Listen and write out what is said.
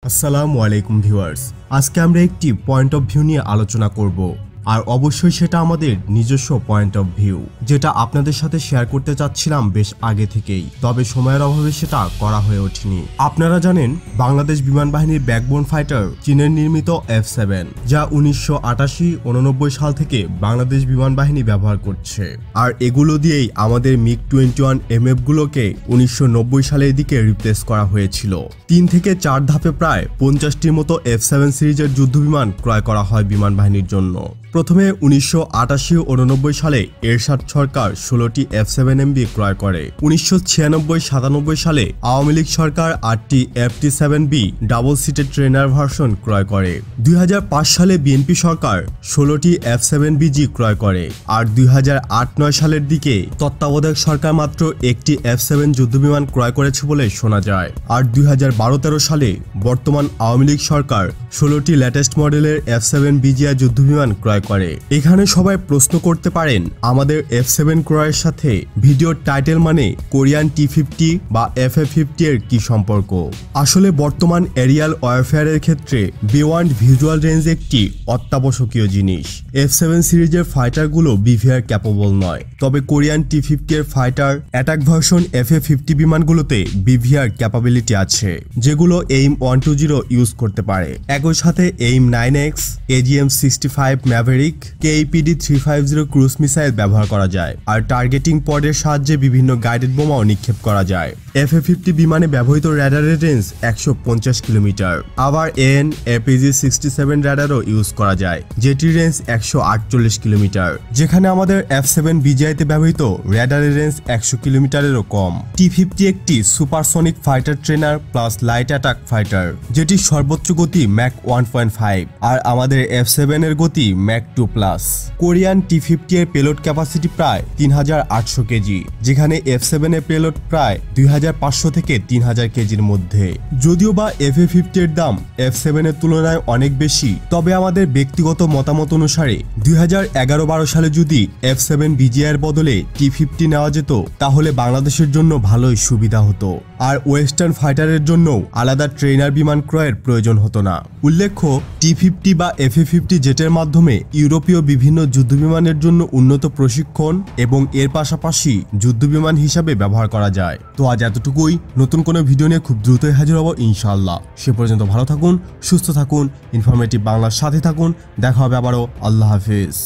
আসসালামু আলাইকুম ভিউয়ার্স, আজকে আমরা একটি পয়েন্ট অফ ভিউ নিয়ে আলোচনা করব। আর অবশ্যই সেটা আমাদের নিজস্ব পয়েন্ট অফ ভিউ, যেটা আপনাদের সাথে শেয়ার করতে চাচ্ছিলাম বেশ আগে থেকেই, তবে সময়ের অভাবে সেটা করা হয়ে ওঠেনি। আপনারা জানেন বাংলাদেশ বিমান বাহিনীর ব্যাকবোন ফাইটার চীনের নির্মিত F-7, যা 1988-89 সাল থেকে বাংলাদেশ বিমান বাহিনী ব্যবহার করছে। আর এগুলো দিয়েই আমাদের MiG-21 MF গুলোকে 1990 সালের দিকে রিপ্লেস করা হয়েছিল। 3 থেকে 4 ধাপে প্রায় 50টির মতো F-7 সিরিজের যুদ্ধবিমান ক্রয় করা হয় বিমান বাহিনীর জন্য। প্রথমে 1988-89 সালে এরশাদ সরকার 16টি F-7MB ক্রয় করে। 1996-97 সালে আওয়ামী লীগ সরকার 8টি FT-7B double seated trainer version ক্রয় করে। 2005 সালে বিএনপি সরকার 16টি F-7BG ক্রয় করে। আর 2008-9 সালের দিকে তত্ত্বাবধায়ক সরকার মাত্র একটি F-7 যুদ্ধবিমান ক্রয় করেছে বলে শোনা যায়। আর 2012-13 সালে বর্তমান আওয়ামী লীগ সরকার 16টি লেটেস্ট মডেলের F-7BGI যুদ্ধবিমান ক্রয় করে। এখানে সবাই প্রশ্ন করতে পারেন, আমাদের F-7 ক্রয়ের সাথে ভিডিওর টাইটেল মানে কোরিয়ান T-50 বা FA-50 এর কি সম্পর্ক? আসলে বর্তমান এরিয়াল ওয়ারফেয়ারের ক্ষেত্রে বিয়ন্ড ভিজুয়াল রেঞ্জ একটি অত্যাবশ্যকীয় জিনিস। F-7 সিরিজের ফাইটারগুলো বিভিআর ক্যাপেবল নয়, তবে কোরিয়ান T-50 এর ফাইটার অ্যাটাক ভার্সন FA-50 বিমানগুলোতে বিভিআর ক্যাপাবিলিটি আছে, যেগুলো AIM-120 ইউজ করতে পারে। একই সাথে AIM-9X, AGM-65 Maverick, KAPD-350 cruise missile ব্যবহার করা যায়। আর টার্গেটিং পডের সাহায্যে বিভিন্ন গাইডেড বোমাও নিক্ষেপ করা যায়। FA-50 বিমানে ব্যবহৃত র্যাডারের রেঞ্জ 150 কিলোমিটার। আবার AN/APG-67 র্যাডারও ইউজ করা যায়, যেটির রেঞ্জ 148 কিলোমিটার, যেখানে আমাদের F-7BGI-তে ব্যবহৃত র্যাডারের রেঞ্জ 100 কিলোমিটারেরও কম। T-50 একটি supersonic fighter trainer plus light attack fighter, যেটির সর্বোচ্চ গতি ম্যাক 1.5, আর আমাদের F-7 এর গতি ম্যাক 2+। কোরিয়ান T-50 এর পেলোড ক্যাপাসিটি প্রায় 3800 কেজি, যেখানে F-7 এর পেলোড প্রায় 2500 থেকে 3000 কেজির মধ্যে। যদিও বা FA-50 এর দাম F-7 এর তুলনায় অনেক বেশি, তবে আমাদের ব্যক্তিগত মতামত অনুসারে 2011-12 সালে যদি F-7BGI এর বদলে T-50 নেওয়া যেত, তাহলে বাংলাদেশের জন্য ভালোই সুবিধা হতো। আর ওয়েস্টার্ন ফাইটারের জন্য আলাদা ট্রেনার বিমান ক্রয়ের প্রয়োজন হতো না। উল্লেখ্য, T-50 বা FA-50 জেটের মাধ্যমে ইউরোপীয় বিভিন্ন যুদ্ধবিমানের জন্য উন্নত প্রশিক্ষণ এবং এর পাশাপাশি যুদ্ধবিমান হিসাবে ব্যবহার করা যায়। তো আজ এতটুকুই। নতুন কোনো ভিডিও নিয়ে খুব দ্রুতই হাজির হব ইনশাআল্লাহ। সে পর্যন্ত ভালো থাকুন, সুস্থ থাকুন, ইনফরমেটিভ বাংলার সাথে থাকুন। দেখা হবে আবারও। আল্লাহ হাফেজ।